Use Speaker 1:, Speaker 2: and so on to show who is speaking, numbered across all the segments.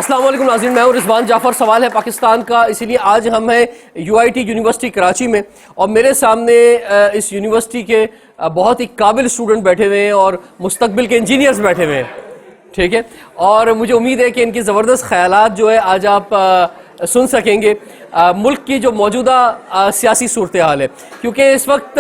Speaker 1: السلام علیکم ناظرین، میں ہوں رضوان جعفر۔ سوال ہے پاکستان کا، اسی لیے آج ہم ہیں UIT یونیورسٹی کراچی میں، اور میرے سامنے اس یونیورسٹی کے بہت ہی قابل اسٹوڈنٹ بیٹھے ہوئے ہیں اور مستقبل کے انجینئرز بیٹھے ہوئے ہیں، ٹھیک ہے، اور مجھے امید ہے کہ ان کی زبردست خیالات جو ہے آج آپ سن سکیں گے ملک کی جو موجودہ سیاسی صورتحال ہے، کیونکہ اس وقت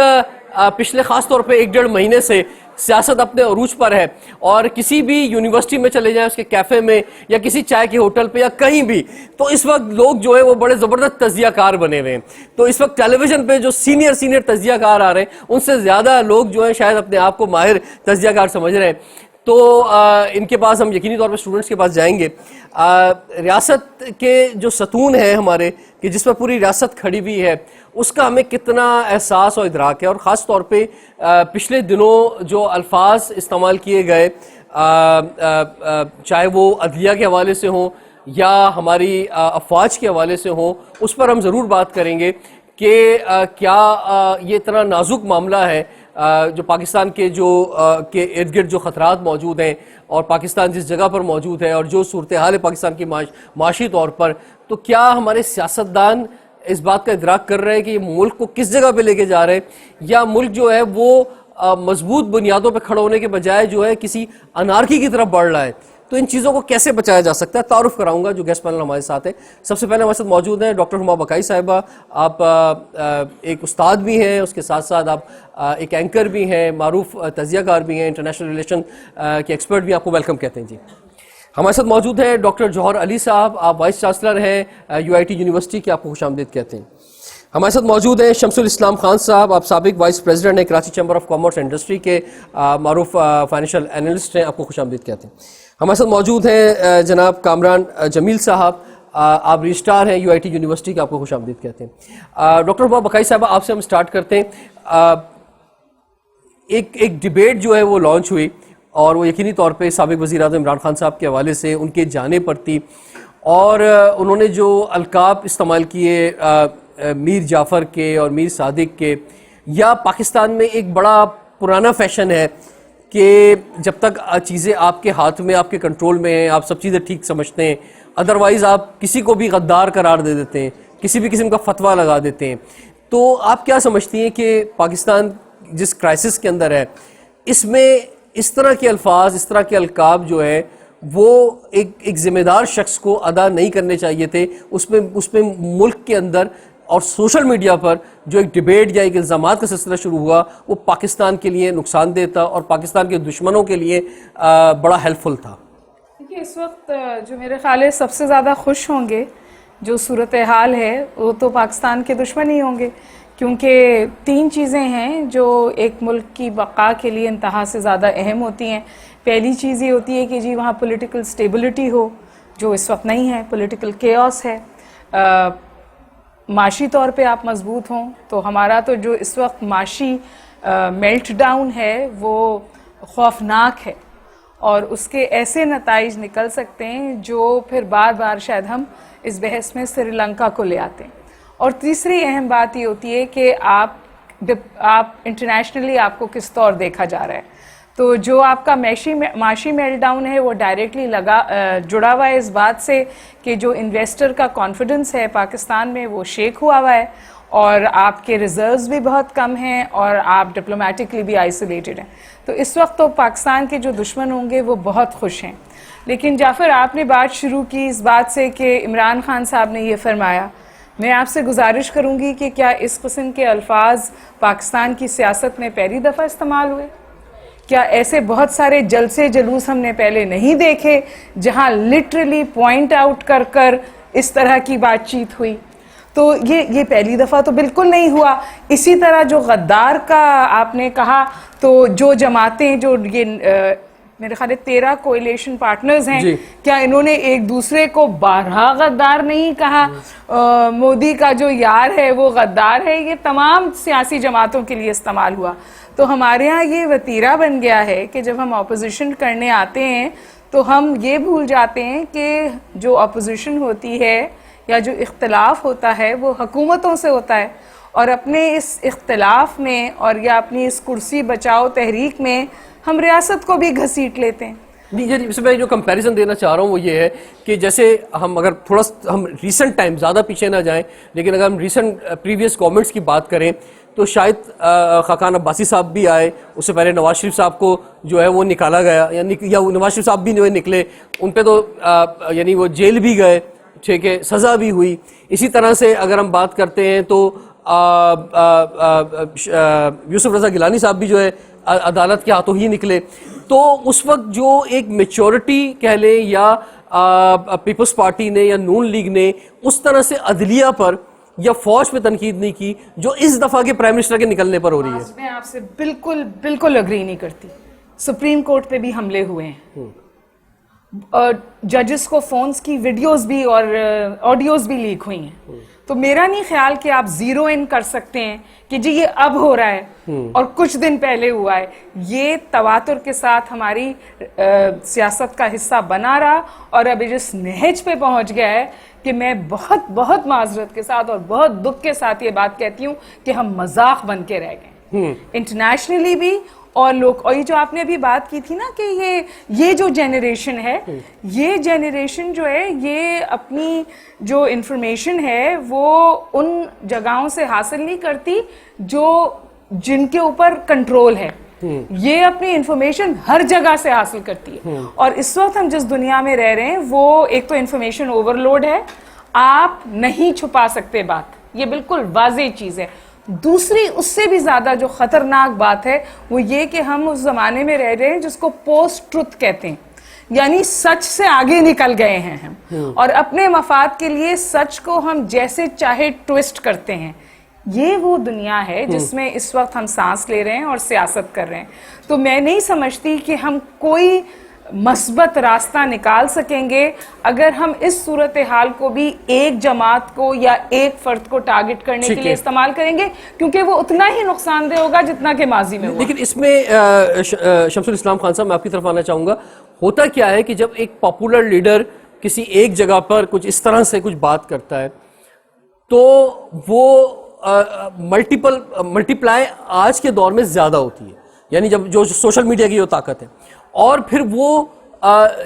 Speaker 1: پچھلے خاص طور پہ 1-1.5 مہینے سے سیاست اپنے عروج پر ہے، اور کسی بھی یونیورسٹی میں چلے جائیں، اس کے کیفے میں یا کسی چائے کے ہوٹل پہ یا کہیں بھی، تو اس وقت لوگ جو ہے وہ بڑے زبردست تجزیہ کار بنے ہوئے ہیں۔ تو اس وقت ٹیلی ویژن پہ جو سینئر تجزیہ کار آ رہے ہیں، ان سے زیادہ لوگ جو ہیں شاید اپنے آپ کو ماہر تجزیہ کار سمجھ رہے ہیں۔ تو ان کے پاس ہم یقینی طور پہ اسٹوڈنٹس کے پاس جائیں گے۔ ریاست کے جو ستون ہیں ہمارے، کہ جس پر پوری ریاست کھڑی ہوئی ہے، اس کا ہمیں کتنا احساس اور ادراک ہے، اور خاص طور پہ پچھلے دنوں جو الفاظ استعمال کیے گئے، چاہے وہ عدلیہ کے حوالے سے ہوں یا ہماری افواج کے حوالے سے ہوں، اس پر ہم ضرور بات کریں گے کہ کیا یہ اتنا نازک معاملہ ہے جو پاکستان کے کے ارد گرد جو خطرات موجود ہیں، اور پاکستان جس جگہ پر موجود ہے، اور جو صورتحال ہے پاکستان کی معاشی طور پر، تو کیا ہمارے سیاستدان اس بات کا ادراک کر رہے ہیں کہ یہ ملک کو کس جگہ پہ لے کے جا رہے ہیں، یا ملک جو ہے وہ مضبوط بنیادوں پہ کھڑا ہونے کے بجائے جو ہے کسی انارکی کی طرف بڑھ رہا ہے؟ تو ان چیزوں کو کیسے بچایا جا سکتا ہے؟ تعارف کراؤں گا جو گیسٹ پینل ہمارے ساتھ ہے۔ سب سے پہلے ہمارے ساتھ موجود ہیں ڈاکٹر ہما بقائی صاحبہ۔ آپ ایک استاد بھی ہیں، اس کے ساتھ ساتھ آپ ایک اینکر بھی ہیں، معروف تجزیہ کار بھی ہیں، انٹرنیشنل ریلیشن کے ایکسپرٹ بھی ہیں۔ آپ کو ویلکم کہتے ہیں جی۔ ہمارے ساتھ موجود ہیں ڈاکٹر جوہر علی صاحب، آپ وائس چانسلر ہیں UIT یونیورسٹی کے، آپ کو خوش آمدید کہتے ہیں۔ ہمارے ساتھ موجود ہیں شمس الاسلام خان صاحب، آپ سابق وائس پریزیڈنٹ ہیں Karachi chamber of commerce and industry کے، معروف فائنینشیل انالسٹ ہیں، آپ کو خوش آمدید کہتے ہیں۔ ہمارے ساتھ موجود ہیں جناب کامران جمیل صاحب، آپ رجسٹرار ہیں UIT یونیورسٹی کے، آپ کو خوش آمدید کہتے ہیں۔ ڈاکٹر ہما بقائی صاحبہ، آپ سے ہم سٹارٹ کرتے ہیں۔ ایک ڈیبیٹ جو ہے وہ لانچ ہوئی، اور وہ یقینی طور پہ سابق وزیر اعظم عمران خان صاحب کے حوالے سے ان کے جانے پر تھی، اور انہوں نے جو القاب استعمال کیے میر جعفر کے اور میر صادق کے، یا پاکستان میں ایک بڑا پرانا فیشن ہے کہ جب تک چیزیں آپ کے ہاتھ میں، آپ کے کنٹرول میں ہیں، آپ سب چیزیں ٹھیک سمجھتے ہیں، ادروائز آپ کسی کو بھی غدار قرار دے دیتے ہیں، کسی بھی قسم کا فتویٰ لگا دیتے ہیں۔ تو آپ کیا سمجھتی ہیں کہ پاکستان جس کرائسس کے اندر ہے، اس میں اس طرح کے الفاظ، اس طرح کے القاب جو ہے وہ ایک ذمہ دار شخص کو ادا نہیں کرنے چاہیے تھے؟ اس میں ملک کے اندر اور سوشل میڈیا پر جو ایک ڈیبیٹ یا ایک الزامات کا سلسلہ شروع ہوا، وہ پاکستان کے لیے نقصان دہ تھا اور پاکستان کے دشمنوں کے لیے بڑا ہیلپ فل تھا۔
Speaker 2: دیکھیے، اس وقت جو میرے خیال ہے سب سے زیادہ خوش ہوں گے جو صورتحال ہے، وہ تو پاکستان کے دشمن ہی ہوں گے، کیونکہ 3 چیزیں ہیں جو ایک ملک کی بقا کے لیے انتہا سے زیادہ اہم ہوتی ہیں۔ پہلی چیز یہ ہوتی ہے کہ جی وہاں پولیٹیکل سٹیبلٹی ہو، جو اس وقت نہیں ہے، پولیٹیکل کیوس ہے، معاشی طور پہ آپ مضبوط ہوں۔ تو ہمارا تو جو اس وقت معاشی میلٹ ڈاؤن ہے وہ خوفناک ہے، اور اس کے ایسے نتائج نکل سکتے ہیں جو پھر بار بار شاید ہم اس بحث میں سری لنکا کو لے آتے ہیں۔ اور تیسری اہم بات یہ ہوتی ہے کہ آپ انٹرنیشنلی آپ کو کس طور دیکھا جا رہا ہے۔ تو جو آپ کا معاشی میل ڈاؤن ہے وہ ڈائریکٹلی جڑا ہوا ہے اس بات سے کہ جو انویسٹر کا کانفیڈنس ہے پاکستان میں وہ شیک ہوا ہے، اور آپ کے ریزروز بھی بہت کم ہیں، اور آپ ڈپلومیٹکلی بھی آئسولیٹڈ ہیں۔ تو اس وقت تو پاکستان کے جو دشمن ہوں گے وہ بہت خوش ہیں۔ لیکن جعفر، آپ نے بات شروع کی اس بات سے کہ عمران خان صاحب نے یہ فرمایا، میں آپ سے گزارش کروں گی کہ کیا اس قسم کے الفاظ پاکستان کی سیاست میں پہلی دفعہ استعمال ہوئے؟ کیا ایسے بہت سارے جلسے جلوس ہم نے پہلے نہیں دیکھے جہاں لٹرلی پوائنٹ آؤٹ کر اس طرح کی بات چیت ہوئی؟ تو یہ پہلی دفعہ تو بالکل نہیں ہوا۔ اسی طرح جو غدار کا آپ نے کہا، تو جو جماعتیں جو یہ میرے خیال 13 کوئلیشن پارٹنرز ہیں، کیا انہوں نے ایک دوسرے کو بارہا غدار نہیں کہا؟ مودی کا جو یار ہے وہ غدار ہے، یہ تمام سیاسی جماعتوں کے لیے استعمال ہوا۔ تو ہمارے ہاں یہ وتیرہ بن گیا ہے کہ جب ہم اپوزیشن کرنے آتے ہیں تو ہم یہ بھول جاتے ہیں کہ جو اپوزیشن ہوتی ہے یا جو اختلاف ہوتا ہے وہ حکومتوں سے ہوتا ہے، اور اپنے اس اختلاف میں اور یا اپنی اس کرسی بچاؤ تحریک میں ہم ریاست کو بھی گھسیٹ لیتے ہیں۔
Speaker 1: نہیں اس میں جو کمپیریزن دینا چاہ رہا ہوں وہ یہ ہے کہ جیسے ہم اگر تھوڑا ہم ریسنٹ ٹائم زیادہ پیچھے نہ جائیں لیکن اگر ہم ریسنٹ پریویس گورنمنٹس کی بات کریں تو شاید خاقان عباسی صاحب بھی آئے, اس سے پہلے نواز شریف صاحب کو جو ہے وہ نکالا گیا, یا نواز شریف صاحب بھی جو ہے نکلے, ان پہ تو یعنی وہ جیل بھی گئے, ٹھیک ہے, سزا بھی ہوئی. اسی طرح سے اگر ہم بات کرتے ہیں تو یوسف رضا گیلانی صاحب بھی جو ہے عدالت کے ہاتھوں ہی نکلے. تو اس وقت جو ایک میچورٹی کہہ لیں یا پیپلز پارٹی نے یا نون لیگ نے اس طرح سے عدلیہ پر یا فوج پہ تنقید نہیں کی جو اس دفعہ کے پرائم منسٹر کے نکلنے پر ہو رہی ہے.
Speaker 2: میں آپ سے بالکل اگری نہیں کرتی. سپریم کورٹ پہ بھی حملے ہوئے ہیں, ججز کو فونز کی ویڈیوز بھی اور آڈیوز بھی لیک ہوئی ہیں. تو میرا نہیں خیال کہ آپ زیرو ان کر سکتے ہیں کہ جی یہ اب ہو رہا ہے اور کچھ دن پہلے ہوا ہے. یہ تواتر کے ساتھ ہماری سیاست کا حصہ بنا رہا اور اب اس نہج پہ پہنچ گیا ہے کہ میں بہت معذرت کے ساتھ اور بہت دکھ کے ساتھ یہ بات کہتی ہوں کہ ہم مذاق بن کے رہ گئے انٹرنیشنلی بھی. اور لوگ, اور یہ جو آپ نے ابھی بات کی تھی نا کہ یہ جو جنریشن ہے, یہ جنریشن جو ہے یہ اپنی جو انفارمیشن ہے وہ ان جگہوں سے حاصل نہیں کرتی جن کے اوپر کنٹرول ہے. یہ اپنی انفارمیشن ہر جگہ سے حاصل کرتی ہے. اور اس وقت ہم جس دنیا میں رہ رہے ہیں وہ ایک تو انفارمیشن اوور لوڈ ہے, آپ نہیں چھپا سکتے بات, یہ بالکل واضح چیز ہے. دوسری اس سے بھی زیادہ جو خطرناک بات ہے وہ یہ کہ ہم اس زمانے میں رہ رہے ہیں جس کو پوسٹ ٹروتھ کہتے ہیں, یعنی سچ سے آگے نکل گئے ہیں ہم اور اپنے مفاد کے لیے سچ کو ہم جیسے چاہے ٹویسٹ کرتے ہیں. یہ وہ دنیا ہے جس میں اس وقت ہم سانس لے رہے ہیں اور سیاست کر رہے ہیں. تو میں نہیں سمجھتی کہ ہم کوئی مثبت راستہ نکال سکیں گے اگر ہم اس صورتحال کو بھی ایک جماعت کو یا ایک فرد کو ٹارگٹ کرنے کے لیے استعمال کریں گے, کیونکہ وہ اتنا ہی نقصان دہ ہوگا جتنا کہ ماضی میں ہوا.
Speaker 1: لیکن اس میں شمس الاسلام خان صاحب میں آپ کی طرف آنا چاہوں گا, ہوتا کیا ہے کہ جب ایک پاپولر لیڈر کسی ایک جگہ پر کچھ اس طرح سے کچھ بات کرتا ہے تو وہ ملٹیپلائی آج کے دور میں زیادہ ہوتی ہے, یعنی جب جو سوشل میڈیا کی جو طاقت ہے, اور پھر وہ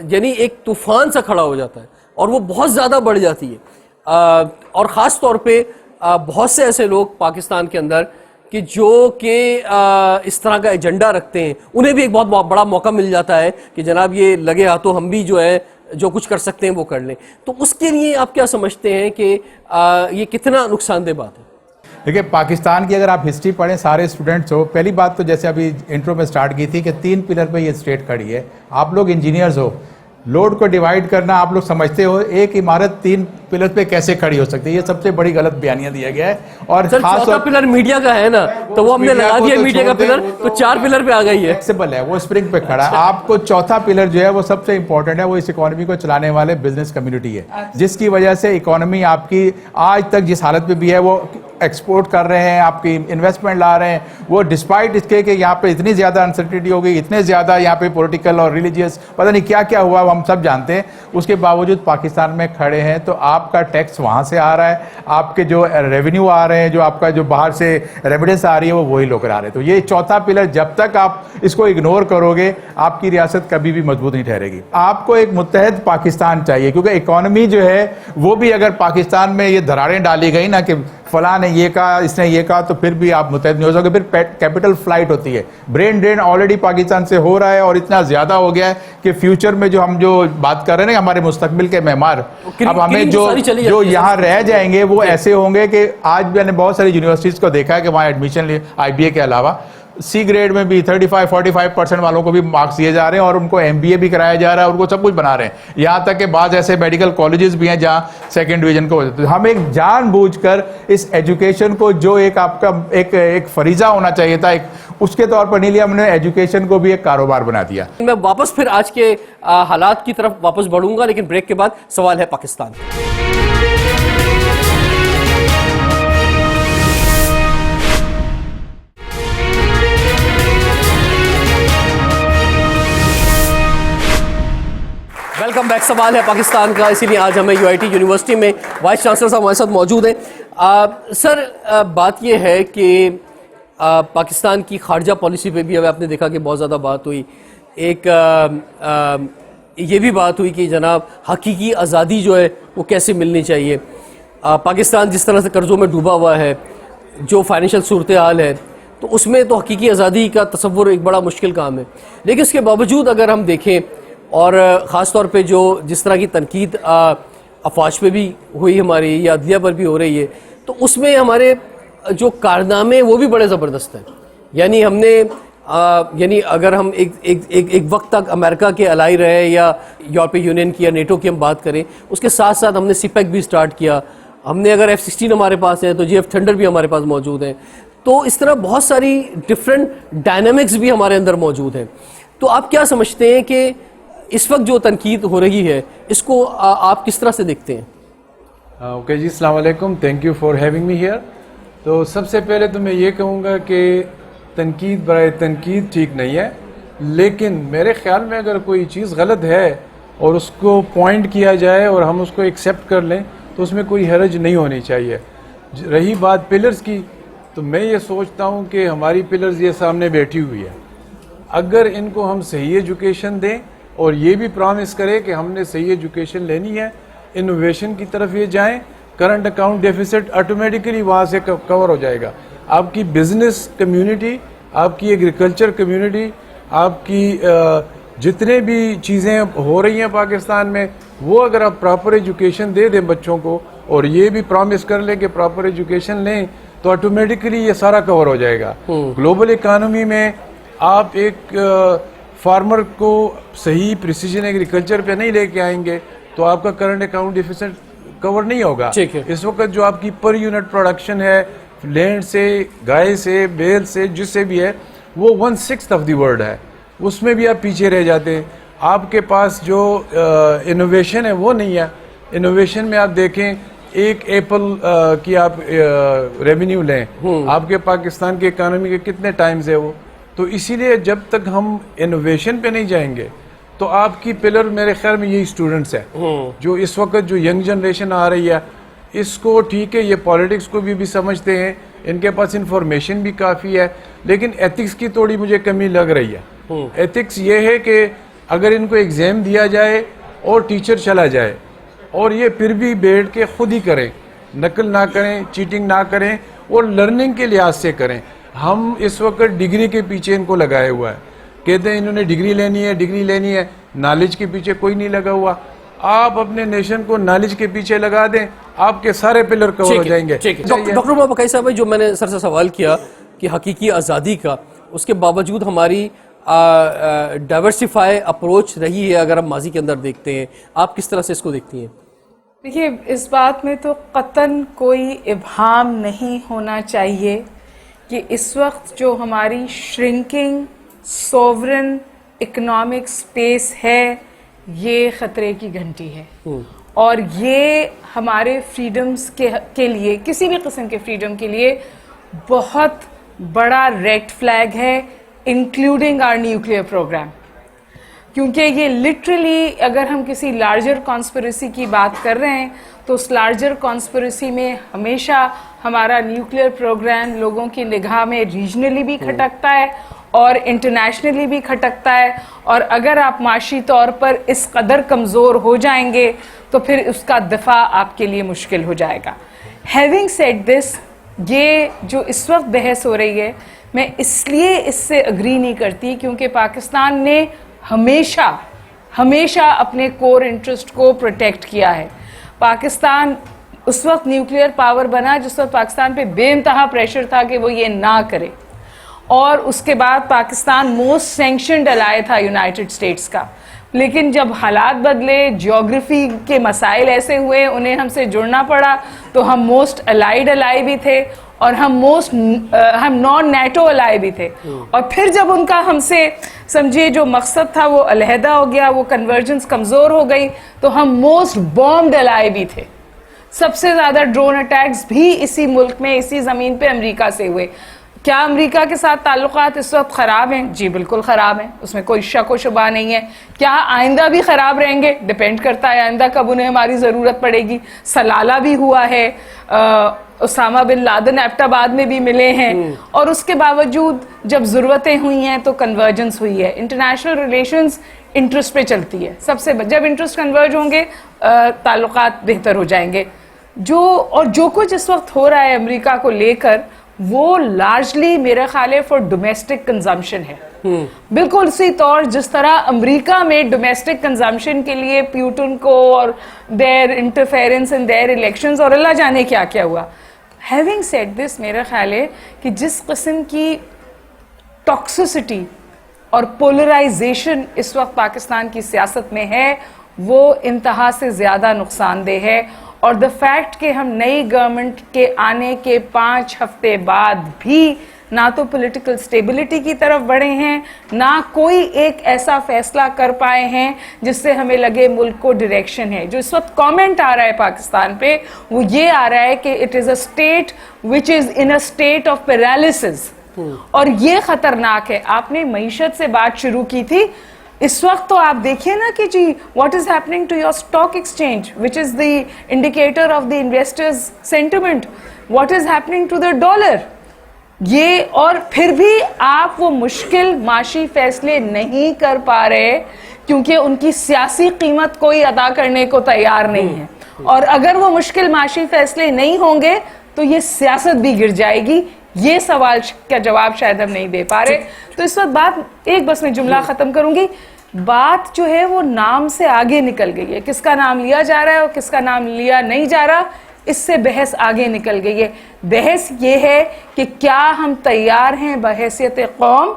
Speaker 1: یعنی ایک طوفان سا کھڑا ہو جاتا ہے اور وہ بہت زیادہ بڑھ جاتی ہے. اور خاص طور پہ بہت سے ایسے لوگ پاکستان کے اندر کہ جو کہ اس طرح کا ایجنڈا رکھتے ہیں, انہیں بھی ایک بہت بڑا موقع مل جاتا ہے کہ جناب یہ لگے ہاتھوں ہم بھی جو ہے جو کچھ کر سکتے ہیں وہ کر لیں. تو اس کے لیے آپ کیا سمجھتے ہیں کہ یہ کتنا نقصان دہ بات ہے؟
Speaker 3: دیکھیں پاکستان کی اگر آپ ہسٹری پڑھیں سارے اسٹوڈنٹس ہو, پہلی بات تو جیسے ابھی انٹرو میں سٹارٹ کی تھی کہ 3 پلر پہ یہ اسٹیٹ کھڑی ہے. آپ لوگ انجینئرز ہو, لوڈ کو ڈیوائیڈ کرنا آپ لوگ سمجھتے ہو ایک عمارت 3 پلر پہ کیسے کھڑی ہو سکتی ہے, یہ سب سے بڑی غلط بیانیہ دیا گیا ہے. اور
Speaker 1: خاص طور پلر میڈیا کا ہے نا, تو وہ ہم نے لگا دیا میڈیا کا پلر, تو 4 پلر پہ آ گئی ہے,
Speaker 3: فلیکسیبل ہے, وہ اسپرنگ پہ کھڑا ہے. آپ کو چوتھا پلر جو ہے وہ سب سے امپورٹنٹ ہے, وہ اس اکانومی کو چلانے والے بزنس کمیونٹی ہے, جس کی وجہ سے اکانومی آپ کی آج تک جس حالت پہ بھی ہے وہ ایکسپورٹ کر رہے ہیں, آپ کی انویسٹمنٹ لا رہے ہیں. وہ ڈسپائٹ اس کے کہ یہاں پہ اتنی زیادہ انسرٹنٹی ہو گئی, اتنے زیادہ یہاں پہ پولیٹیکل اور ریلیجیس پتہ نہیں کیا کیا ہوا, ہم سب جانتے ہیں. اس کے باوجود پاکستان میں کھڑے ہیں, تو آپ کا ٹیکس وہاں سے آ رہا ہے, آپ کے جو ریونیو آ رہے ہیں, جو آپ کا جو باہر سے ریمیڈنس آ رہی ہے وہ وہی لوگ کرا رہے ہیں. تو یہ چوتھا پلر جب تک آپ اس کو اگنور کرو گے آپ کی ریاست کبھی بھی مضبوط نہیں ٹھہرے گی. آپ کو ایک متحد پاکستان چاہیے, کیونکہ اکانومی جو ہے وہ بھی اگر پاکستان میں یہ دراڑیں ڈالی گئی نا کہ فلاں نے یہ کہا اس نے یہ کہا, تو پھر بھی آپ متحد نہیں ہو سکتے. پھر کیپٹل فلائٹ ہوتی ہے, برین ڈرین آلریڈی پاکستان سے ہو رہا ہے اور اتنا زیادہ ہو گیا ہے کہ فیوچر میں جو ہم جو بات کر رہے ہیں نا ہمارے مستقبل کے معمار, اب ہمیں جو یہاں رہ جائیں گے وہ ایسے ہوں گے کہ آج بھی میں نے بہت ساری یونیورسٹیز کو دیکھا ہے کہ وہاں ایڈمیشن لے IBA کے علاوہ سی گریڈ میں بھی 35-45% والوں کو بھی مارکس دیے جا رہے ہیں اور ان کو MBA بھی کرایا جا رہا ہے اور ان کو سب کچھ بنا رہے ہیں. یہاں تک کہ بعض ایسے میڈیکل کالجز بھی ہیں جہاں 2nd ڈویژن کو ہم ایک جان بوجھ کر اس ایجوکیشن کو جو ایک آپ کا ایک فریضہ ہونا چاہیے تھا, اس کے طور پر نہیں لیا, ہم نے ایجوکیشن کو بھی ایک کاروبار بنا دیا.
Speaker 1: میں واپس پھر آج کے حالات کی طرف واپس بڑھوں گا, لیکن بریک کے بعد سوال ہے پاکستان. Welcome back. سوال ہے پاکستان کا, اسی لیے آج ہمیں UIT یونیورسٹی میں وائس چانسلر صاحب ہمارے ساتھ موجود ہیں. سر بات یہ ہے کہ پاکستان کی خارجہ پالیسی پہ بھی اب آپ نے دیکھا کہ بہت زیادہ بات ہوئی. ایک یہ بھی بات ہوئی کہ جناب حقیقی آزادی جو ہے وہ کیسے ملنی چاہیے. پاکستان جس طرح سے قرضوں میں ڈوبا ہوا ہے, جو فائنینشیل صورتحال ہے, تو اس میں تو حقیقی آزادی کا تصور ایک بڑا مشکل کام ہے. لیکن اس کے باوجود اگر ہم دیکھیں, اور خاص طور پہ جس طرح کی تنقید افواج پہ بھی ہوئی ہماری, یا عدلیہ پر بھی ہو رہی ہے, تو اس میں ہمارے جو کارنامے وہ بھی بڑے زبردست ہیں. یعنی ہم نے یعنی اگر ہم ایک وقت تک امریکہ کے الائی رہے, یا یورپی یونین کی یا نیٹو کی ہم بات کریں, اس کے ساتھ ساتھ ہم نے سی پیک بھی سٹارٹ کیا. ہم نے اگر F-16 ہمارے پاس ہے تو JF تھنڈر بھی ہمارے پاس موجود ہیں. تو اس طرح بہت ساری ڈفرینٹ ڈائنامکس بھی ہمارے اندر موجود ہیں. تو آپ کیا سمجھتے ہیں کہ اس وقت جو تنقید ہو رہی ہے اس کو آپ کس طرح سے دیکھتے ہیں؟
Speaker 4: اوکے جی, السلام علیکم, thank you for having me here. تو سب سے پہلے تو میں یہ کہوں گا کہ تنقید برائے تنقید ٹھیک نہیں ہے, لیکن میرے خیال میں اگر کوئی چیز غلط ہے اور اس کو پوائنٹ کیا جائے اور ہم اس کو ایکسیپٹ کر لیں تو اس میں کوئی حرج نہیں ہونی چاہیے. رہی بات پلرز کی, تو میں یہ سوچتا ہوں کہ ہماری پلرز یہ سامنے بیٹھی ہوئی ہے, اگر ان کو ہم صحیح ایجوکیشن دیں اور یہ بھی پرامس کرے کہ ہم نے صحیح ایجوکیشن لینی ہے, انوویشن کی طرف یہ جائیں, کرنٹ اکاؤنٹ ڈیفیسٹ آٹومیٹکلی وہاں سے کور ہو جائے گا. آپ کی بزنس کمیونٹی, آپ کی ایگریکلچر کمیونٹی, آپ کی جتنے بھی چیزیں ہو رہی ہیں پاکستان میں, وہ اگر آپ پراپر ایجوکیشن دے دیں بچوں کو, اور یہ بھی پرامس کر لیں کہ پراپر ایجوکیشن لیں, تو آٹومیٹکلی یہ سارا کور ہو جائے گا. گلوبل اکانومی میں آپ ایک فارمر کو صحیح پریسیجن ایگریکلچر پہ نہیں لے کے آئیں گے تو آپ کا کرنٹ اکاؤنٹ ڈیفیسٹ کور نہیں ہوگا. اس وقت جو آپ کی پر یونٹ پروڈکشن ہے لینڈ سے, گائے سے, بیل سے, جس سے بھی ہے, وہ 1/6 آف دی ورلڈ ہے, اس میں بھی آپ پیچھے رہ جاتے ہیں. آپ کے پاس جو انوویشن ہے وہ نہیں ہے. انوویشن میں آپ دیکھیں, ایک ایپل کی آپ ریونیو لیں, آپ کے پاکستان کے اکانومی کے کتنے ٹائمز ہے وہ. تو اسی لیے جب تک ہم انوویشن پہ نہیں جائیں گے تو آپ کی پلر میرے خیال میں یہی اسٹوڈنٹس ہیں, جو اس وقت جو ینگ جنریشن آ رہی ہے, اس کو ٹھیک ہے یہ پالیٹکس کو بھی سمجھتے ہیں, ان کے پاس انفارمیشن بھی کافی ہے, لیکن ایتھکس کی تھوڑی مجھے کمی لگ رہی ہے. ایتھکس یہ ہے کہ اگر ان کو ایگزام دیا جائے اور ٹیچر چلا جائے اور یہ پھر بھی بیٹھ کے خود ہی کریں, نقل نہ کریں, چیٹنگ نہ کریں, اور لرننگ کے لحاظ سے کریں. ہم اس وقت ڈگری کے پیچھے ان کو لگائے ہوا ہے, کہتے ہیں انہوں نے ڈگری لینی ہے, ڈگری لینی ہے, نالج کے پیچھے کوئی نہیں لگا ہوا. آپ اپنے نیشن کو نالج کے پیچھے لگا دیں, آپ کے سارے پلر کور ہو جائیں گے.
Speaker 1: ڈاکٹر عمر بقائی صاحب, جو میں نے سر سے سوال کیا کہ حقیقی آزادی کا, اس کے باوجود ہماری ڈائیورسیفائی اپروچ رہی ہے اگر ہم ماضی کے اندر دیکھتے ہیں, آپ کس طرح سے اس کو دیکھتی ہیں؟
Speaker 2: دیکھیے, اس بات میں تو قطعاً کوئی ابہام نہیں ہونا چاہیے کہ اس وقت جو ہماری شرنکنگ سوورن اکنامک سپیس ہے, یہ خطرے کی گھنٹی ہے, اور یہ ہمارے فریڈمز کے لیے, کسی بھی قسم کے فریڈم کے لیے بہت بڑا ریڈ فلیگ ہے, انکلوڈنگ آر نیوکلیئر پروگرام. کیونکہ یہ لٹرلی اگر ہم کسی لارجر کانسپریسی کی بات کر رہے ہیں تو اس لارجر کانسپریسی میں ہمیشہ ہمارا نیوکلیئر پروگرام لوگوں کی نگاہ میں ریجنلی بھی کھٹکتا ہے اور انٹرنیشنلی بھی کھٹکتا ہے, اور اگر آپ معاشی طور پر اس قدر کمزور ہو جائیں گے تو پھر اس کا دفاع آپ کے لیے مشکل ہو جائے گا. ہیونگ سیڈ دس, یہ جو اس وقت بحث ہو رہی ہے, میں اس لیے اس سے اگری نہیں کرتی کیونکہ پاکستان نے ہمیشہ اپنے کور انٹرسٹ کو پروٹیکٹ کیا ہے. پاکستان اس وقت نیوکلیئر پاور بنا جس وقت پاکستان پہ بے انتہا پریشر تھا کہ وہ یہ نہ کرے, اور اس کے بعد پاکستان موسٹ سینکشنڈ الائی تھا یونائٹڈ اسٹیٹس کا. لیکن جب حالات بدلے, جیوگرافی کے مسائل ایسے ہوئے, انہیں ہم سے جڑنا پڑا, تو ہم موسٹ الائیڈ الائی بھی تھے اور ہم نان نیٹو الائی بھی تھے. اور پھر جب ان کا ہم سے سمجھیے جو مقصد تھا وہ علیحدہ ہو گیا, وہ کنورجنس کمزور ہو گئی, تو ہم موسٹ بومڈ الائی بھی تھے. سب سے زیادہ ڈرون اٹیکس بھی اسی ملک میں, اسی زمین پہ امریکہ سے ہوئے. کیا امریکہ کے ساتھ تعلقات اس وقت خراب ہیں؟ جی بالکل خراب ہیں، اس میں کوئی شک و شبہ نہیں ہے. کیا آئندہ بھی خراب رہیں گے؟ ڈپینڈ کرتا ہے آئندہ کب انہیں ہماری ضرورت پڑے گی. سلالہ بھی ہوا ہے، اسامہ بن لادن ایبٹ آباد میں بھی ملے ہیں، اور اس کے باوجود جب ضرورتیں ہوئی ہیں تو کنورجنس ہوئی ہے. انٹرنیشنل ریلیشنز انٹرسٹ پہ چلتی ہے، جب انٹرسٹ کنورج ہوں گے تعلقات بہتر ہو جائیں گے. جو کچھ اس وقت ہو رہا ہے امریکہ کو لے کر، وہ لارجلی میرا خیال ہے فار ڈومیسٹک کنزمپشن ہے. بالکل اسی طور جس طرح امریکہ میں ڈومیسٹک کنزمپشن کے لیے پیوٹن کو اور دیر انٹرفیرنس ان دیر الیکشنز اور اللہ جانے کیا کیا ہوا. ہیونگ سیڈ دس، میرا خیال ہے کہ جس قسم کی ٹاکسسٹی اور پولرائزیشن اس وقت پاکستان کی سیاست میں ہے وہ انتہا سے زیادہ نقصان دہ ہے. اور دا فیکٹ کہ ہم نئی گورنمنٹ کے آنے کے 5 ہفتے بعد بھی نہ تو پولیٹیکل سٹیبلٹی کی طرف بڑھے ہیں، نہ کوئی ایک ایسا فیصلہ کر پائے ہیں جس سے ہمیں لگے ملک کو ڈائریکشن ہے. جو اس وقت کامنٹ آ رہا ہے پاکستان پہ وہ یہ آ رہا ہے کہ it is a state which is in a state of paralysis, اور یہ خطرناک ہے. آپ نے معیشت سے بات شروع کی تھی، اس وقت تو آپ دیکھیے نا کہ جی what is happening to your stock exchange which is the indicator of the investors sentiment, what is happening to the dollar. یہ اور پھر بھی آپ وہ مشکل معاشی فیصلے نہیں کر پا رہے کیونکہ ان کی سیاسی قیمت کوئی ادا کرنے کو تیار نہیں ہے. اور اگر وہ مشکل معاشی فیصلے نہیں ہوں گے تو یہ سیاست بھی گر جائے گی. یہ سوال کا جواب شاید ہم نہیں دے پا رہے. تو اس وقت بات بس میں جملہ ختم کروں گی. بات جو ہے وہ نام سے آگے نکل گئی ہے. کس کا نام لیا جا رہا ہے اور کس کا نام لیا نہیں جا رہا، اس سے بحث آگے نکل گئی ہے. بحث یہ ہے کہ کیا ہم تیار ہیں بحیثیت قوم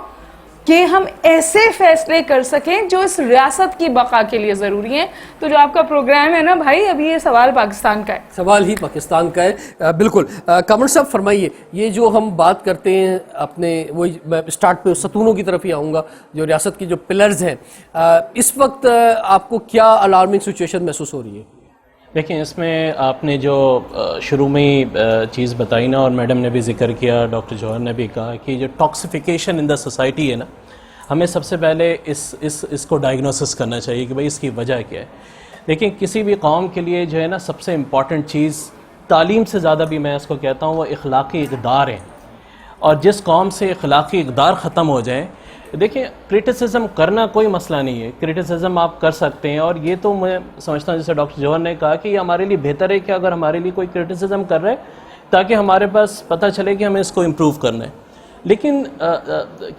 Speaker 2: کہ ہم ایسے فیصلے کر سکیں جو اس ریاست کی بقا کے لیے ضروری ہیں. تو جو آپ کا پروگرام ہے نا بھائی، ابھی یہ سوال پاکستان کا ہے،
Speaker 1: سوال ہی پاکستان کا ہے. بالکل کامران صاحب فرمائیے، یہ جو ہم بات کرتے ہیں اپنے وہی اسٹارٹ پہ ستونوں کی طرف ہی آؤں گا، جو ریاست کی جو پلرز ہیں، اس وقت آپ کو کیا الارمنگ سچویشن محسوس ہو رہی ہے؟
Speaker 5: دیکھیں، اس میں آپ نے جو شروع میں ہی چیز بتائی نا، اور میڈم نے بھی ذکر کیا، ڈاکٹر جوہر نے بھی کہا کہ جو ٹاکسیفیکیشن ان دا سوسائٹی ہے نا، ہمیں سب سے پہلے اس کو ڈائگنوسس کرنا چاہیے کہ بھئی اس کی وجہ کیا ہے. لیکن کسی بھی قوم کے لیے جو ہے نا سب سے امپورٹنٹ چیز، تعلیم سے زیادہ بھی میں اس کو کہتا ہوں، وہ اخلاقی اقدار ہیں. اور جس قوم سے اخلاقی اقدار ختم ہو جائیں، دیکھیں کرٹیسزم کرنا کوئی مسئلہ نہیں ہے، کرٹیسزم آپ کر سکتے ہیں. اور یہ تو میں سمجھتا ہوں جیسے ڈاکٹر جوہر نے کہا کہ یہ ہمارے لیے بہتر ہے کہ اگر ہمارے لیے کوئی کرٹیسزم کر رہا ہے تاکہ ہمارے پاس پتہ چلے کہ ہمیں اس کو امپروو کرنا ہے. لیکن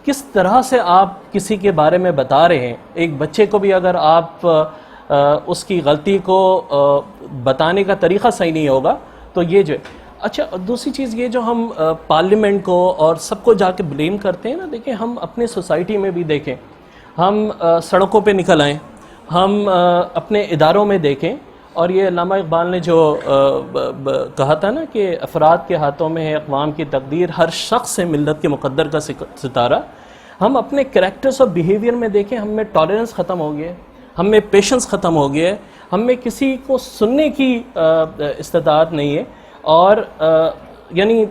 Speaker 5: کس طرح سے آپ کسی کے بارے میں بتا رہے ہیں، ایک بچے کو بھی اگر آپ اس کی غلطی کو بتانے کا طریقہ صحیح نہیں ہوگا تو یہ جو اچھا. دوسری چیز یہ جو ہم پارلیمنٹ کو اور سب کو جا کے بلیم کرتے ہیں نا، دیکھیں ہم اپنے سوسائٹی میں بھی دیکھیں، ہم سڑکوں پہ نکل آئیں، ہم اپنے اداروں میں دیکھیں. اور یہ علامہ اقبال نے جو کہا تھا نا کہ افراد کے ہاتھوں میں ہے اقوام کی تقدیر، ہر شخص ہے ملت کے مقدر کا ستارہ. ہم اپنے کریکٹرز اور بیہیویئر میں دیکھیں، ہم میں ٹالرنس ختم ہو گیا ہے، ہم میں پیشنس ختم ہو گیا ہے، ہم میں کسی کو سننے کی استطاعت نہیں ہے. اور یعنی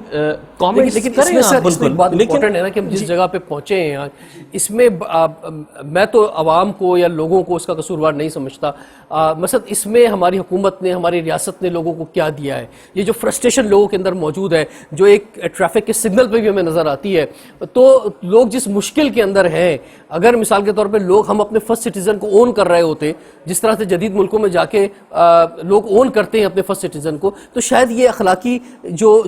Speaker 5: کامنٹس کریں آپ. بالکل
Speaker 1: بات امپورٹنٹ ہے نا کہ ہم جس جگہ پہ پہنچے ہیں آج، اس میں میں تو عوام کو یا لوگوں کو اس کا قصوروار نہیں سمجھتا. مثلا اس میں ہماری حکومت نے، ہماری ریاست نے لوگوں کو کیا دیا ہے. یہ جو فرسٹریشن لوگوں کے اندر موجود ہے، جو ایک ٹریفک کے سگنل پہ بھی ہمیں نظر آتی ہے، تو لوگ جس مشکل کے اندر ہیں، اگر مثال کے طور پہ ہم اپنے فرسٹ سٹیزن کو اون کر رہے ہوتے، جس طرح سے جدید ملکوں میں جا کے لوگ اون کرتے ہیں اپنے فرسٹ سٹیزن کو، تو شاید یہ اخلاقی جو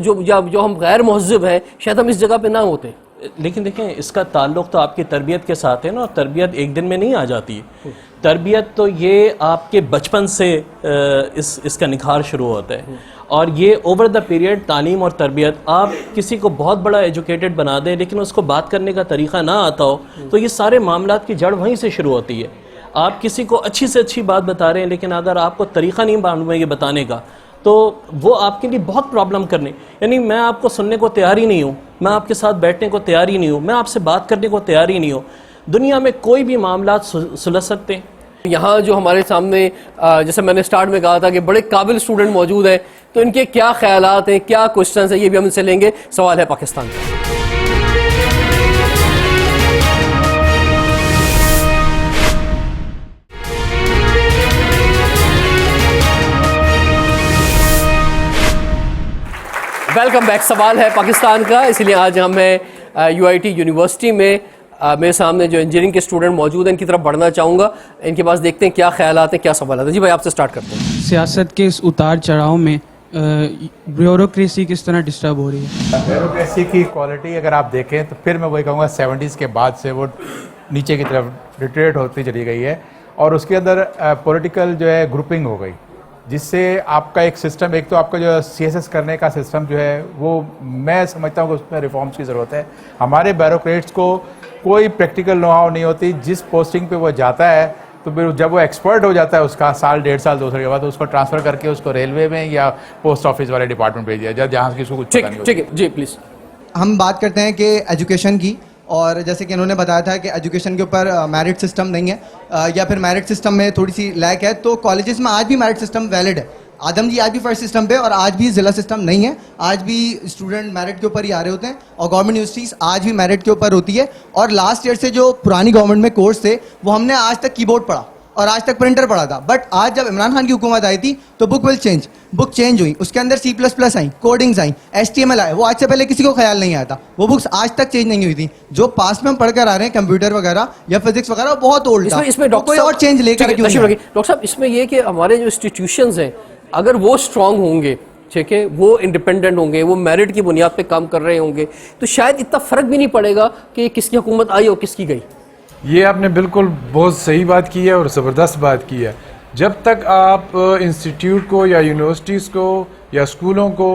Speaker 1: ہم غیر مہذب ہیں شاید ہم اس جگہ پہ نہ ہوتے.
Speaker 5: لیکن دیکھیں اس کا تعلق تو آپ کی تربیت کے ساتھ ہے نا، اور تربیت ایک دن میں نہیں آ جاتی ہے. تربیت تو یہ آپ کے بچپن سے اس کا نکھار شروع ہوتا ہے. اور یہ اوور دا پیریڈ تعلیم اور تربیت، آپ کسی کو بہت بڑا ایجوکیٹڈ بنا دیں لیکن اس کو بات کرنے کا طریقہ نہ آتا ہو تو یہ سارے معاملات کی جڑ وہیں سے شروع ہوتی ہے. آپ کسی کو اچھی سے اچھی بات بتا رہے ہیں لیکن اگر آپ کو طریقہ نہیں معلوم ہے یہ بتانے کا تو وہ آپ کے لیے بہت پرابلم کرنے. یعنی میں آپ کو سننے کو تیار ہی نہیں ہوں، میں آپ کے ساتھ بیٹھنے کو تیار ہی نہیں ہوں، میں آپ سے بات کرنے کو تیار ہی نہیں ہوں. دنیا میں کوئی بھی معاملات سلجھ سکتے ہیں.
Speaker 1: یہاں جو ہمارے سامنے جیسے میں نے سٹارٹ میں کہا تھا کہ بڑے قابل اسٹوڈنٹ موجود ہیں، تو ان کے کیا خیالات ہیں، کیا کوشچنز ہیں، یہ بھی ہم ان سے لیں گے. سوال ہے پاکستان کا. Welcome back. سوال ہے پاکستان کا, اس لیے آج ہم ہیں UIT یونیورسٹی میں. میرے سامنے جو انجینئرنگ کے اسٹوڈنٹ موجود ہیں ان کی طرف بڑھنا چاہوں گا, ان کے پاس دیکھتے ہیں کیا خیالات ہیں, کیا سوالات ہیں. جی بھائی آپ سے سٹارٹ کرتے ہیں.
Speaker 6: سیاست کے اس اتار چڑھاؤ میں بیوروکریسی کس طرح ڈسٹرب ہو رہی ہے؟
Speaker 3: بیوروکریسی کی کوالٹی اگر آپ دیکھیں تو پھر میں وہی کہوں گا 70s کے بعد سے وہ نیچے کی طرف ریٹریٹ ہوتی چلی گئی ہے, اور اس کے اندر پولیٹیکل جو ہے گروپنگ ہو گئی, جس سے آپ کا ایک سسٹم, ایک تو آپ کا جو CSS کرنے کا سسٹم جو ہے وہ میں سمجھتا ہوں کہ اس میں ریفارمز کی ضرورت ہے. ہمارے بیوروکریٹس کو کوئی پریکٹیکل نو ہاؤ نہیں ہوتی. جس پوسٹنگ پہ وہ جاتا ہے تو پھر جب وہ ایکسپرٹ ہو جاتا ہے اس کا سال 1.5 سال 2 سال کے بعد تو اس کو ٹرانسفر کر کے اس کو ریلوے میں یا پوسٹ آفس والے ڈپارٹمنٹ بھیج دیا جائے جہاں کی اس کو کچھ پتہ نہیں ہوتا.
Speaker 1: ٹھیک ہے جی پلیز.
Speaker 7: ہم بات کرتے ہیں کہ ایجوکیشن کی, اور جیسے کہ انہوں نے بتایا تھا کہ ایجوکیشن کے اوپر میرٹ سسٹم نہیں ہے یا پھر میرٹ سسٹم میں تھوڑی سی لیک ہے, تو کالجز میں آج بھی میرٹ سسٹم ویلڈ ہے. آدم جی آج بھی فرسٹ سسٹم پہ, اور آج بھی ضلع سسٹم نہیں ہے, آج بھی اسٹوڈنٹ میرٹ کے اوپر ہی آ رہے ہوتے ہیں, اور گورنمنٹ یونیورسٹیز آج بھی میرٹ کے اوپر ہوتی ہے. اور لاسٹ ایئر سے جو پرانی گورنمنٹ میں کورس تھے وہ ہم نے آج تک کی بورڈ پڑھا اور آج تک پرنٹر پڑھا تھا, بٹ آج جب عمران خان کی حکومت آئی تھی تو بک چینج ہوئی, اس کے اندر C++ آئیں, کوڈنگز آئیں, HTML آئے, وہ آج سے پہلے کسی کو خیال نہیں آیا تھا. وہ بکس آج تک چینج نہیں ہوئی تھی. جو پاس میں ہم پڑھ کر آ رہے ہیں کمپیوٹر وغیرہ یا فزکس وغیرہ, وہ بہت اولڈ تھا.
Speaker 1: اس میں
Speaker 7: کوئی اور چینج لے کر
Speaker 1: ڈاکٹر صاحب اس میں یہ کہ ہمارے جو انسٹیٹیوشنز ہیں اگر وہ اسٹرانگ ہوں گے, ٹھیک ہے, وہ انڈیپینڈنٹ ہوں گے, وہ میرٹ کی بنیاد پہ کام کر رہے ہوں گے, تو شاید اتنا فرق بھی نہیں پڑے گا کہ کس کی حکومت آئی اور کس کی گئی.
Speaker 4: یہ آپ نے بالکل بہت صحیح بات کی ہے اور زبردست بات کی ہے. جب تک آپ انسٹیٹیوٹ کو یا یونیورسٹیز کو یا اسکولوں کو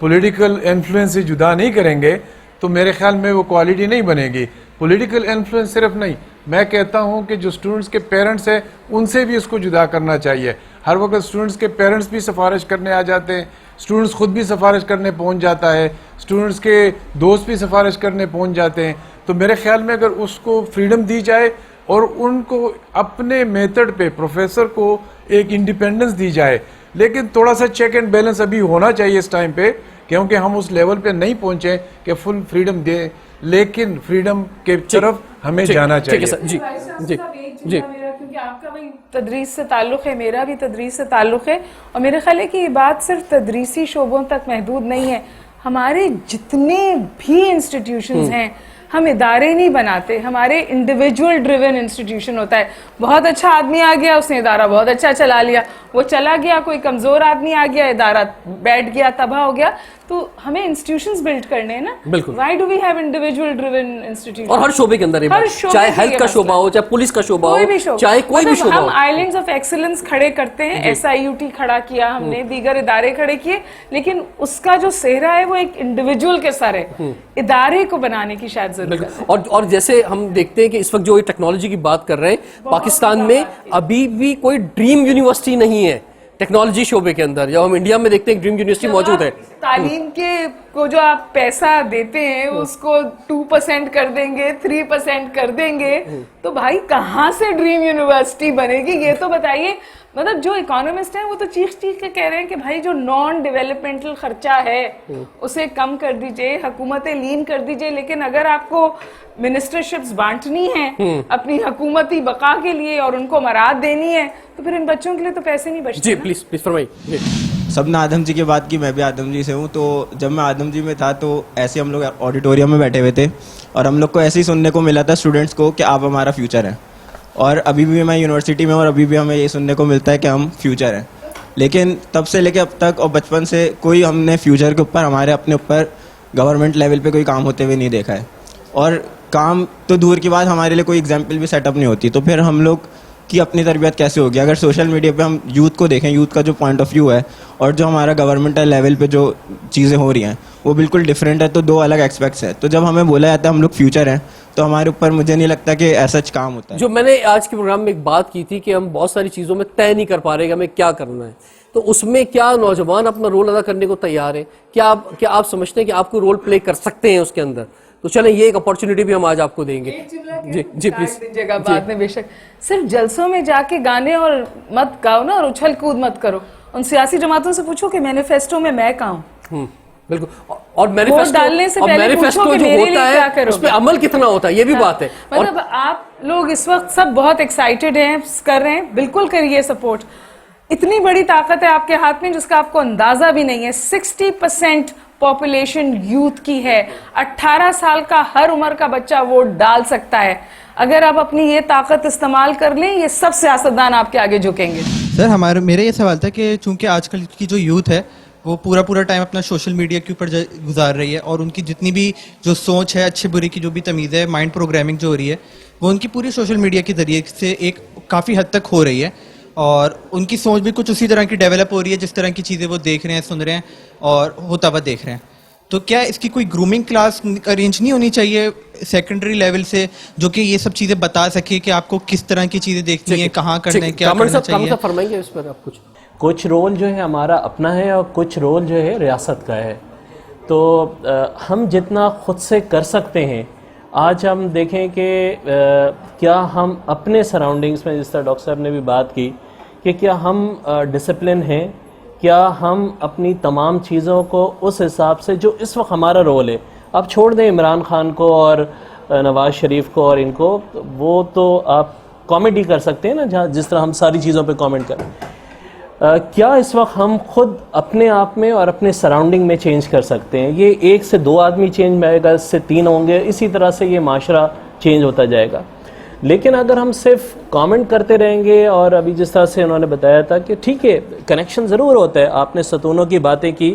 Speaker 4: پولیٹیکل انفلوئنس سے جدا نہیں کریں گے تو میرے خیال میں وہ کوالٹی نہیں بنے گی. پولیٹیکل انفلوئنس صرف نہیں, میں کہتا ہوں کہ جو اسٹوڈنٹس کے پیرنٹس ہیں ان سے بھی اس کو جدا کرنا چاہیے. ہر وقت اسٹوڈنٹس کے پیرنٹس بھی سفارش کرنے آ جاتے ہیں, اسٹوڈنٹس خود بھی سفارش کرنے پہنچ جاتا ہے, اسٹوڈنٹس کے دوست بھی سفارش کرنے پہنچ جاتے ہیں. تو میرے خیال میں اگر اس کو فریڈم دی جائے اور ان کو اپنے میتھڈ پہ پروفیسر کو ایک انڈیپینڈنس دی جائے, لیکن تھوڑا سا چیک اینڈ بیلنس ابھی ہونا چاہیے اس ٹائم پہ, کیونکہ ہم اس لیول پہ نہیں پہنچے کہ فل فریڈم دیں, لیکن فریڈم کے طرف ہمیں جانا چاہیے.
Speaker 1: جی جی جی,
Speaker 2: کیونکہ آپ کا بھی تدریس سے تعلق ہے, میرا بھی تدریس سے تعلق ہے, اور میرے خیال ہے کہ یہ بات صرف تدریسی شعبوں تک محدود نہیں ہے. ہمارے جتنے بھی انسٹیٹیوشنز ہیں, ہم ادارے نہیں بناتے, ہمارے انڈیویجول ڈریون انسٹیٹیوشن ہوتا ہے. بہت اچھا آدمی آ گیا, اس نے ادارہ بہت اچھا چلا لیا, وہ چلا گیا. کوئی کمزور آدمی آ گیا, ادارہ بیٹھ گیا, تباہ ہو گیا. تو ہمیں انسٹیٹیوشنز بلڈ کرنے ہیں نا.
Speaker 1: بالکل.
Speaker 2: Why do we have individual driven institution?
Speaker 1: اور ہر شعبے کے اندر, چاہے ہیلتھ کا شعبہ ہو, چاہے پولیس کا شعبہ ہو, چاہے کوئی بھی شعبہ ہو.
Speaker 2: ہم آئلینڈز آف ایکسلنس کھڑے کرتے ہیں, SIUT کھڑا کیا ہم نے, دیگر ادارے کھڑے کیے, لیکن اس کا جو سہرا ہے وہ ایک انڈیویجول کے سر ہے. ادارے کو بنانے کی شاید ضرورت ہے.
Speaker 1: اور جیسے ہم دیکھتے ہیں کہ اس وقت جو ٹیکنالوجی کی بات کر رہے ہیں, پاکستان میں ابھی بھی کوئی ڈریم یونیورسٹی نہیں ہے ٹیکنالوجی شعبے کے اندر. جب ہم انڈیا میں دیکھتے ہیں ڈریم یونیورسٹی موجود ہے,
Speaker 2: تعلیم کے کو جو آپ پیسہ دیتے ہیں اس کو 2% کر دیں گے, 3% کر دیں گے, تو بھائی کہاں سے ڈریم یونیورسٹی بنے گی یہ تو بتائیے. مطلب جو اکانومسٹ ہیں وہ تو چیخ کے کہہ رہے ہیں کہ بھائی جو نان ڈیولپمنٹل خرچہ ہے اسے کم کر دیجئے, حکومتیں لین کر دیجئے, لیکن اگر آپ کو منسٹرشپس بانٹنی ہیں اپنی حکومتی بقا کے لیے اور ان کو مراد دینی ہے تو پھر ان بچوں کے لیے تو پیسے نہیں بچتے.
Speaker 1: جی پلیز فرمائیے.
Speaker 8: سب نے آدم جی کی بات کی, میں بھی آدم جی سے ہوں. تو جب میں آدم جی میں تھا تو ایسے ہم لوگ آڈیٹوریم میں بیٹھے ہوئے تھے اور ہم لوگ کو ایسے ہی سننے کو ملا تھا اسٹوڈنٹس کو کہ آپ ہمارا فیوچر ہیں, اور ابھی بھی میں یونیورسٹی میں اور ابھی بھی ہمیں یہ سننے کو ملتا ہے کہ ہم فیوچر ہیں. لیکن تب سے لے کے اب تک اور بچپن سے کوئی ہم نے فیوچر کے اوپر ہمارے اپنے اوپر گورنمنٹ لیول پہ کوئی کام ہوتے ہوئے نہیں دیکھا ہے, اور کام تو دور کی بات ہمارے لیے کوئی ایگزامپل بھی سیٹ اپ نہیں ہوتی. تو پھر ہم لوگ کی اپنی تربیت کیسے ہوگی؟ اگر سوشل میڈیا پہ ہم یوتھ کو دیکھیں, یوتھ کا جو پوائنٹ آف ویو ہے اور جو ہمارا گورنمنٹل لیول پہ جو چیزیں ہو رہی ہیں وہ بالکل ڈفرینٹ ہے, تو دو الگ ایکسپیکٹس ہیں. تو جب ہمیں بولا جاتا ہے ہم لوگ فیوچر ہیں تو ہمارے اوپر مجھے نہیں لگتا کہ ایسا کام ہوتا ہے. جو
Speaker 1: میں نے آج کے پروگرام میں ایک بات کی تھی کہ ہم بہت ساری چیزوں میں طے نہیں کر پا رہے کہ ہمیں کیا کرنا ہے, تو اس میں کیا نوجوان اپنا رول ادا کرنے کو تیار ہیں؟ کیا آپ سمجھتے ہیں کہ آپ کو رول پلے کر سکتے ہیں اس کے اندر؟ تو چلیں یہ ایک اپارچونٹی بھی ہم آج آپ کو دیں گے. جی پلیز.
Speaker 2: جگہ بعد میں بے شک صرف جلسوں میں جا کے گانے اور مت گاؤ نا, اور اچھل کود مت کرو. ان سیاسی جماعتوں سے پوچھو کہ مینیفیسٹو میں میں کہاں ہوں.
Speaker 1: بالکل. اور مینیفیسٹو جو ہوتا ہے اس پہ عمل کتنا ہوتا ہے یہ بھی بات ہے.
Speaker 2: مطلب آپ لوگ اس وقت سب بہت ایکسائٹیڈ ہیں, کر رہے ہیں, بالکل کریے سپورٹ. اتنی بڑی طاقت ہے آپ کے ہاتھ میں جس کا آپ کو اندازہ بھی نہیں ہے. 60% پاپولیشن یوتھ کی ہے. 18 سال کا ہر عمر کا بچہ ووٹ ڈال سکتا ہے. اگر آپ اپنی یہ طاقت استعمال کر لیں, یہ سب سیاستدان آپ کے آگے جھکیں گے.
Speaker 7: سر میرا یہ سوال تھا کہ چونکہ آج کل کی جو یوتھ ہے وہ پورا ٹائم اپنا سوشل میڈیا کے اوپر گزار رہی ہے, اور ان کی جتنی بھی جو سوچ ہے, اچھے برے کی جو بھی تمیز ہے, مائنڈ پروگرامنگ جو ہو رہی ہے, وہ ان کی پوری سوشل میڈیا کے ذریعے سے ایک کافی حد تک ہو رہی ہے, اور ان کی سوچ بھی کچھ اسی طرح کی ڈیولپ ہو رہی ہے جس طرح کی چیزیں وہ دیکھ رہے ہیں, سن رہے ہیں اور ہوتا ہوا دیکھ رہے ہیں. تو کیا اس کی کوئی گرومنگ کلاس ارینج نہیں ہونی چاہیے سیکنڈری لیول سے, جو کہ یہ سب چیزیں بتا سکے کہ آپ کو کس طرح کی چیزیں دیکھنی ہیں, کہاں کرنا ہے, کیا کرنا چاہیے؟
Speaker 1: فرمائیں گے اس پر آپ کچھ؟
Speaker 5: کچھ رول جو ہے ہمارا اپنا ہے اور کچھ رول جو ہے ریاست کا ہے. تو ہم جتنا خود سے کر سکتے ہیں, آج ہم دیکھیں کہ کیا ہم اپنے سراؤنڈنگز میں, جس طرح ڈاکٹر صاحب نے بھی بات کی, کہ کیا ہم ڈسپلن ہیں, کیا ہم اپنی تمام چیزوں کو اس حساب سے جو اس وقت ہمارا رول ہے, آپ چھوڑ دیں عمران خان کو اور نواز شریف کو اور ان کو, وہ تو آپ کامنٹ ہی کر سکتے ہیں نا, جس طرح ہم ساری چیزوں پہ کامنٹ کریں. کیا اس وقت ہم خود اپنے آپ میں اور اپنے سراؤنڈنگ میں چینج کر سکتے ہیں؟ یہ 1 سے 2 آدمی چینج آئے گا, اس سے 3 ہوں گے, اسی طرح سے یہ معاشرہ چینج ہوتا جائے گا. لیکن اگر ہم صرف کامنٹ کرتے رہیں گے, اور ابھی جس طرح سے انہوں نے بتایا تھا کہ ٹھیک ہے کنیکشن ضرور ہوتا ہے, آپ نے ستونوں کی باتیں کی,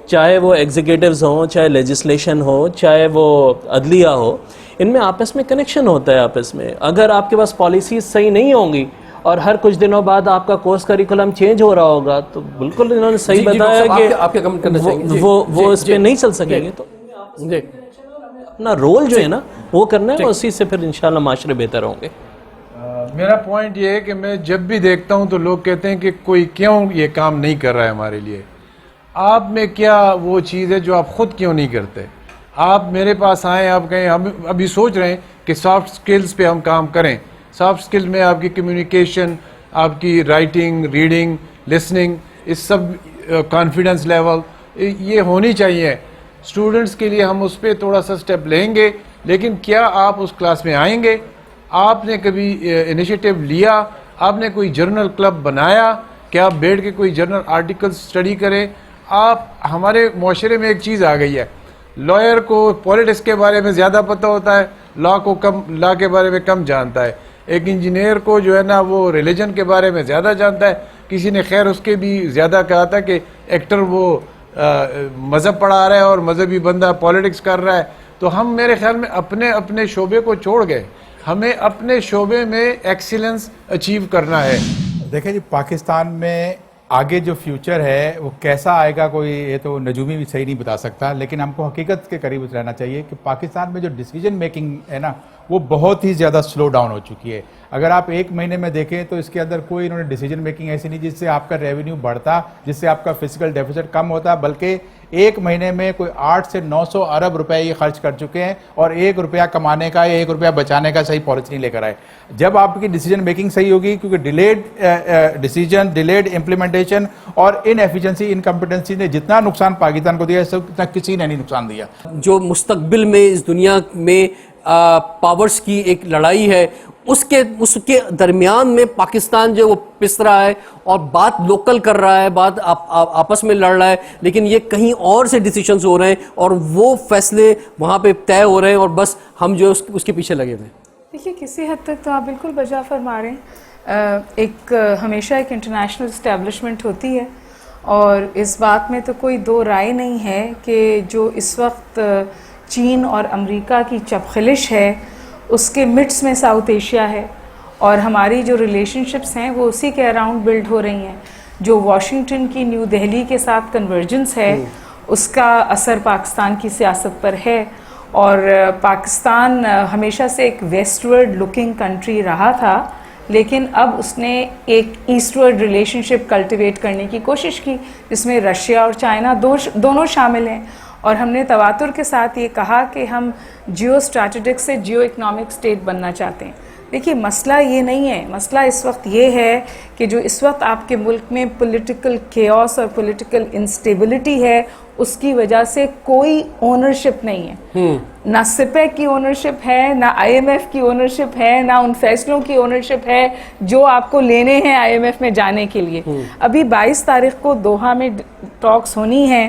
Speaker 5: چاہے وہ ایگزیکٹوز ہوں, چاہے لیجسلیشن ہو, چاہے وہ عدلیہ ہو, ان میں آپس میں کنیکشن ہوتا ہے آپس میں. اگر آپ کے پاس پالیسیز صحیح نہیں ہوں گی اور ہر کچھ دنوں بعد آپ کا کورس کریکولم چینج ہو رہا ہوگا, تو بالکل انہوں نے صحیح بتایا کہ وہ اس پہ نہیں چل سکیں گے. تو اپنا رول جو ہے نا وہ کرنا ہے, اسی سے پھر انشاءاللہ معاشرے بہتر ہوں گے.
Speaker 4: میرا پوائنٹ یہ ہے کہ میں جب بھی دیکھتا ہوں تو لوگ کہتے ہیں کہ کوئی کیوں یہ کام نہیں کر رہا ہے ہمارے لیے. آپ میں کیا وہ چیز ہے جو آپ خود کیوں نہیں کرتے؟ آپ میرے پاس آئیں, آپ کہیں ہم ابھی سوچ رہے ہیں کہ سافٹ سکلز پہ ہم کام کریں. سافٹ سکل میں آپ کی کمیونیکیشن, آپ کی رائٹنگ, ریڈنگ, لسننگ, اس سب کانفیڈنس لیول یہ ہونی چاہیے اسٹوڈنٹس کے لیے. ہم اس پہ تھوڑا سا سٹیپ لیں گے, لیکن کیا آپ اس کلاس میں آئیں گے؟ آپ نے کبھی انیشیٹو لیا؟ آپ نے کوئی جرنل کلب بنایا کہ آپ بیٹھ کے کوئی جرنل آرٹیکل اسٹڈی کریں؟ آپ ہمارے معاشرے میں ایک چیز آ گئی ہے, لائر کو پولیٹکس کے بارے میں زیادہ پتہ ہوتا ہے, لا کے بارے میں کم جانتا ہے. ایک انجینئر کو جو ہے نا وہ ریلیجن کے بارے میں زیادہ جانتا ہے. کسی نے خیر اس کے بھی زیادہ کہا تھا کہ ایکٹر وہ مذہب پڑھا رہا ہے اور مذہبی بندہ پولیٹکس کر رہا ہے. تو ہم میرے خیال میں اپنے شعبے کو چھوڑ گئے, ہمیں اپنے شعبے میں ایکسیلنس اچیو کرنا ہے.
Speaker 3: دیکھیں جی, پاکستان میں آگے جو فیوچر ہے وہ کیسا آئے گا کوئی یہ تو نجومی بھی صحیح نہیں بتا سکتا, لیکن ہم کو حقیقت کے قریب رہنا چاہیے کہ پاکستان میں جو ڈیسیجن میکنگ ہے نا وہ بہت ہی زیادہ سلو ڈاؤن ہو چکی ہے. اگر آپ 1 مہینے میں دیکھیں تو اس کے اندر کوئی انہوں نے ڈیسیجن میکنگ ایسی نہیں جس سے آپ کا ریونیو بڑھتا, جس سے آپ کا فزیکل ڈیفیسٹ کم ہوتا, بلکہ 1 مہینے میں کوئی 800 سے 900 ارب روپے یہ خرچ کر چکے ہیں, اور 1 روپیہ کمانے کا یا 1 روپیہ بچانے کا صحیح پالیسی نہیں لے کر آئے. جب آپ کی ڈیسیجن میکنگ صحیح ہوگی, کیونکہ ڈیلیڈ ڈیسیجن, ڈیلیڈ امپلیمنٹیشن اور ان ایفیشنسی, انکمپیٹنسی نے جتنا نقصان پاکستان کو دیا ہے اتنا کسی نے نہیں نقصان دیا.
Speaker 1: جو مستقبل میں اس دنیا میں پاورز کی ایک لڑائی ہے, اس کے درمیان میں پاکستان جو وہ پس رہا ہے اور بات لوکل کر رہا ہے, بات آپس میں لڑ رہا ہے, لیکن یہ کہیں اور سے ڈیسیشنز ہو رہے ہیں اور وہ فیصلے وہاں پہ طے ہو رہے ہیں, اور بس ہم جو اس کے پیچھے لگے ہوئے ہیں.
Speaker 2: دیکھیے کسی حد تک تو آپ بالکل بجا فرما رہے ہیں. ہمیشہ ایک انٹرنیشنل اسٹیبلشمنٹ ہوتی ہے, اور اس بات میں تو کوئی 2 رائے نہیں ہے کہ جو اس وقت چین اور امریکہ کی چپخلش ہے اس کے مڈس میں ساؤتھ ایشیا ہے, اور ہماری جو ریلیشن شپس ہیں وہ اسی کے اراؤنڈ بلڈ ہو رہی ہیں. جو واشنگٹن کی نیو دہلی کے ساتھ کنورجنس ہے اس کا اثر پاکستان کی سیاست پر ہے, اور پاکستان ہمیشہ سے ایک ویسٹ ورڈ لکنگ کنٹری رہا تھا, لیکن اب اس نے ایک ایسٹ ورڈ ریلیشن شپ کلٹیویٹ کرنے کی کوشش کی جس میں رشیا اور چائنا دونوں شامل ہیں. اور ہم نے تواتر کے ساتھ یہ کہا کہ ہم جیو اسٹریٹجک سے جیو اکنامک اسٹیٹ بننا چاہتے ہیں. دیکھیے مسئلہ یہ نہیں ہے, مسئلہ اس وقت یہ ہے کہ جو اس وقت آپ کے ملک میں پولیٹیکل کیوس اور پولیٹیکل انسٹیبلٹی ہے, اس کی وجہ سے کوئی اونرشپ نہیں ہے. نہ سپے کی اونرشپ ہے, نہ آئی ایم ایف کی اونرشپ ہے, نہ ان فیصلوں کی اونرشپ ہے جو آپ کو لینے ہیں آئی ایم ایف میں جانے کے لیے. ابھی 22 تاریخ کو دوحہ میں ٹاکس ہونی ہیں.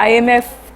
Speaker 2: IMF